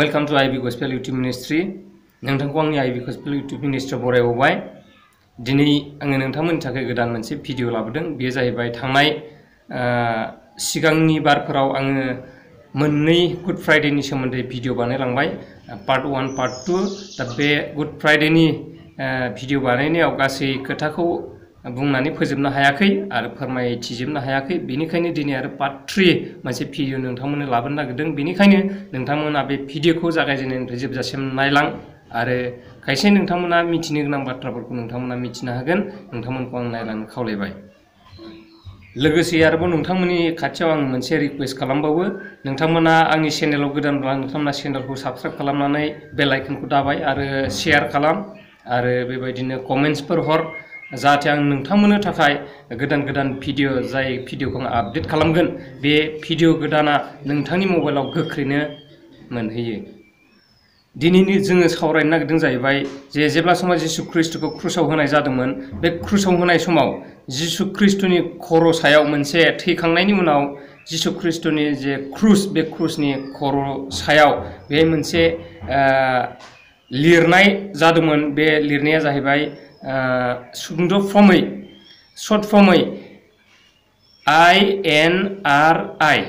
Welcome to IB Gospel YouTube Ministry. नोंथांखौ आंनि IB Gospel YouTube Ministry बरायबाय। दिनै आङो नोंथांमोननि थाखाय गोदान मोनसे भिडिअ लाबोदों। बेयो जाहैबाय थांनाय सिगांनि बारफोराव आङो मोननै गुड फ्राइडेनि सोमोन्दै भिडिअ बानायलांबाय। पार्ट 1 पार्ट 2 दा बे गुड फ्राइडेनि भिडिअ बानायनायाव गासै खोथाखौ बुंनानै फोजोबनो हायाखै आरो फोरमायथिजोबनो हायाखै। बेनिखायनो दिनै आरो पार्ट 3 मोनसे भिडिअ नोंथांमोननो लाबोनो नागिरदों। बेनिखायनो नोंथांमोना बे भिडिअखौ जागायजेननायनिफ्राय जोबजासिम नायलां आरो खायसे नोंथांमोना मिथिनो गोनां बाथ्राफोरखौ नोंथांमोना मिथिनो हागोन। नोंथांमोनखौ आं नायलांनो खावलायबाय। लोगोसे आरोबाव नोंथांमोननि खाथियाव आं मोनसे रिक्वेस्ट खालामबावो। नोंथांमोना आंनि चेनेलाव गोदानब्ला नोंथांमोना चेनेलखौ साबस्क्राइब खालामनानै बेल आइकनखौ दाबाय आरो शेयार खालाम आरो बेबायदिनो कमेन्ट्सफोर हर जाहाथे आं नोंथांमोननो थाखाय गोदान गोदान भिडिअ जाय भिडिअखौ आं आपडेट खालामगोन बे भिडिअ गोदाना नोंथांनि मबाइलाव गोख्रैनो मोनहैयो। दिनैनि जोङो सावरायनो नागिरदों जाहैबाय जे जेब्ला समाव जिसु ख्रिस्टखौ क्रुसाव होनाय जादोंमोन बे क्रुसाव होनाय समाव जिसु ख्रिस्टनि खर' सायाव मोनसे थैखांनायनि उनाव जिसु ख्रिस्टनि जे क्रुस बे क्रुसनि खर' सायाव बे मोनसे लिरनाय जादोंमोन। बे लिरनाया जाहैबाय सुंद' फर्मै सर्ट फर्मै INRI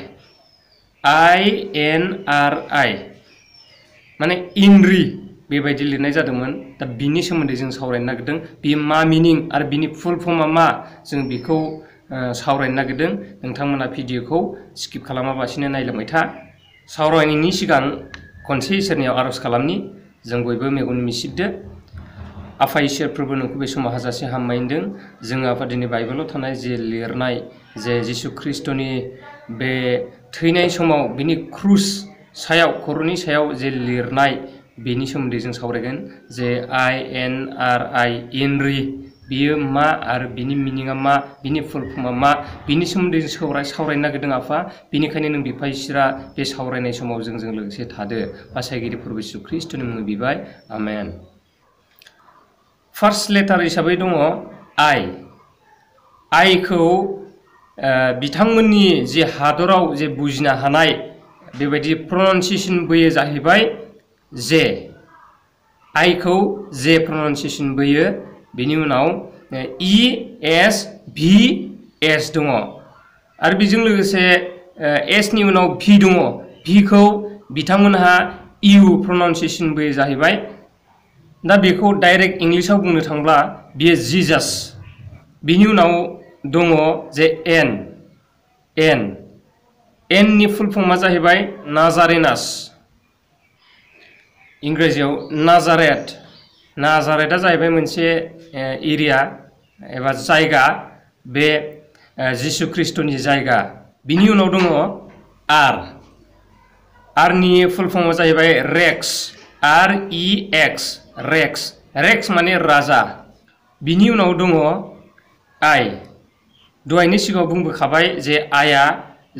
माने इनरि बेबायदि लिरनाय जादोंमोन। दा बिनि सोमोन्दै जों सावरायनो नागिरदों। बे मा मिनिं आरो बिनि फुल फर्मआ मा जों बेखौ सावरायनो नागिरदों। नोंथांमोना भिडिअखौ स्किप खालामालासिनो नायलांबाय था। सावरायनायनि सिगां खनसे इसोरनियाव आर'ज खालामनि। जों बयबो मेगन मिसिबदो। आफा इसोर प्रभु नोंखौ बे समाव हाजासे हामबायदों। जोङो आफा दिनै बाइबेलाव थानाय जे लिरनाय जे जिसु ख्रिस्टनि बे थैनाय समाव बिनि क्रुस सायाव खर'नि सायाव जे लिरनाय बेनि सोमोन्दै जों सावरायगोन। जे INRI इनरि बियो मा आरो बिनि मिनिंआ मा बिनि फुल फर्मआ मा बिनि सोमोन्दै जों सावरायनो नागिरदों आफा। बेनिखायनो नों बिफा इसोरा बे सावरायनाय समाव जोंजों लोगोसे थादो। बासायगिरि प्रभु जिसु ख्रिस्टनि मुङै बिबाय आमेन। फार्स्ट लेटार हिसाबै दङ आइखौ बिथांमोननि जे हादराव जे बुजिनो हानाय बेबायदि प्रनाउन्सिएसन बोयो जाहैबाय जे आइखौ जे प्रनाउन्सिएसन बोयो। बेनि उनाव ESVS दङ आरो बेजों लोगोसे एसनि उनाव भि दङ। भिखौ बिथांमोनहा इउ प्रनाउन्सिएसन बोयो जाहैबाय। दा बेखौ डाइरेक्ट इंलिसाव बुंनो थांब्ला बियो जिजास। बिनि उनाव दङ जे एननि फुल फर्मआ जाहैबाय नाजारेनास। इंराजियाव नाजारेटआ जाहैबाय मोनसे एरिया एबा जायगा बे जिसु ख्रिस्टनि जायगा। बिनि उनाव दङ आरनि फुल फर्मआ जाहैबाय रेक्स रेक्स माने राजा। बिनि उनाव दङ आइ। दहायनि सिगाङाव बुंबोखाबाय जे आइआ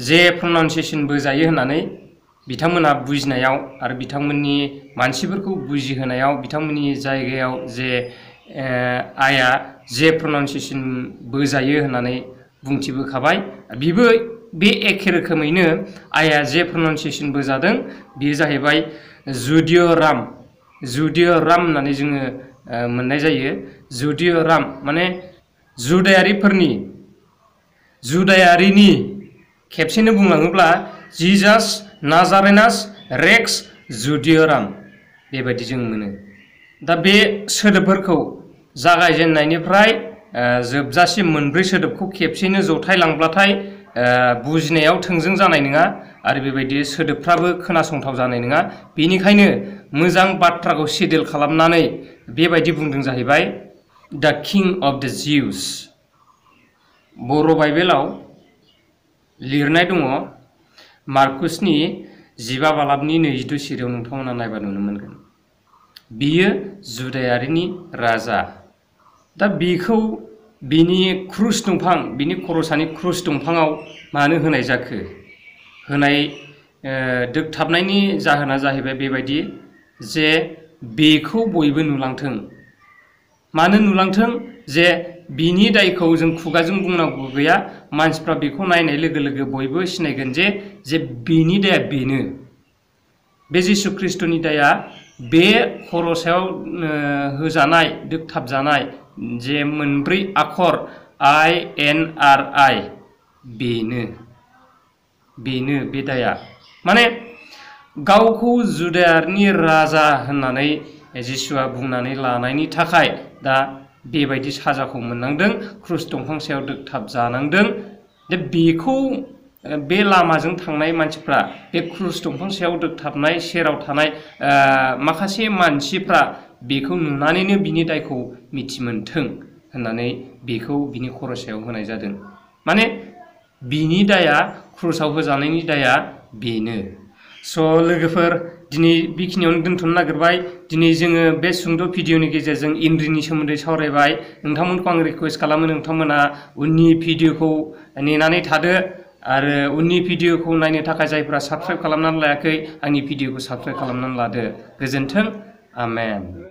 जे प्रनाउन्सिएसन बोजायो होननानै बिथांमोनहा बुजिनायाव आरो बिथांमोननि मानसिफोरखौ बुजिहोनायाव बिथांमोननि जायगायाव जे आइआ जे प्रनाउन्सिएसन बोजायो होननानै बुंथिबोखाबाय। बिबो बे एखे रोखोमैनो आइआ जे प्रनाउन्सिएसन बोजादों बेयो जाहैबाय जुडिय'राम होननानै जोङो मोननाय जायो। जुडिय'राम माने जुदायारिनि खेबसेनो बुंलाङोब्ला जिजास नाजारेनास रेक्स जुडिय'राम बेबायदि जों मोनो। दा बे सोदोबफोरखौ जागायजेननायनिफ्राय जोबजासिम मोनब्रै सोदोबखौ खेबसेनो जथायलांब्लाथाय बुजिनायाव थोंजों जानाय नङा आरो बेबायदि सोदोबफ्राबो खोनासंथाव जानाय नङा। बेनिखायनो मोजां बाथ्राखौ सेडेल खालामनानै बेबायदि बुंदों जाहैबाय दा किं अफ द जिउस। बर' बाइबेलाव लिरनाय दङ मार्कुसनि 15:22 सिरियाव नोंथांमोना नायबा नुनो मोनगोन। बियो जुदायारिनि राजा। दा बेखौ बिनि क्रुस दंफां बिनि खर'सानि क्रुस दंफाङाव मानो होनाय जाखो? होनाय दोगथाबनायनि जाहोना जाहैबाय बेबायदि जे बेखौ बयबो नुलांथों। मानो नुलांथों? जे बिनि दायखौ जों खुगाजों बुंनांगौ गैया। मानसिफ्रा बेखौ नायनाय लोगो लोगो बयबो सिनायगोन जे बिनि दाया बेनो। बे जिसु ख्रिस्टनि दाया बे खर' सायाव होजानाय दोगथाबजानाय जे मोनब्रै आखर INRI बेनो बे दाया। माने गावखौ जुदायारिनि राजा होननानै जिसुआ बुंनानै लानायनि थाखाय दा बेबायदि साजाखौ मोननांदों, क्रुस दंफां सायाव दोगथाब जानांदों। दा बेखौ बे लामाजों थांनाय मानसिफ्रा बे क्रुस दंफां सायाव दोगथाबनाय सेराव थानाय माखासे मानसिफ्रा बेखौ नुनानैनो बिनि दायखौ मिथिमोनथों होननानै बेखौ बिनि खर' सायाव होनाय जादों। माने बिनि दाया, क्रुसाव होजानायनि दाया बेनो। स' लोगोफोर, दिनै बेखिनियावनो दोनथ'नो नागिरबाय। दिनै जोङो बे सुंद' भिडिअनि गेजेरजों इन्द्रिनि सोमोन्दै सावरायबाय। नोंथांमोनखौ आं रिकुवेस्ट खालामो, नोंथांमोना उननि भिडिअखौ नेनानै थादो आरो उननि भिडिअखौ नायनो थाखाय जायफ्रा साबस्क्राइब खालामनानै लायाखै, आंनि भिडिअखौ साबस्क्राइब खालामनानै लादो। गोजोन्थों। आमेन।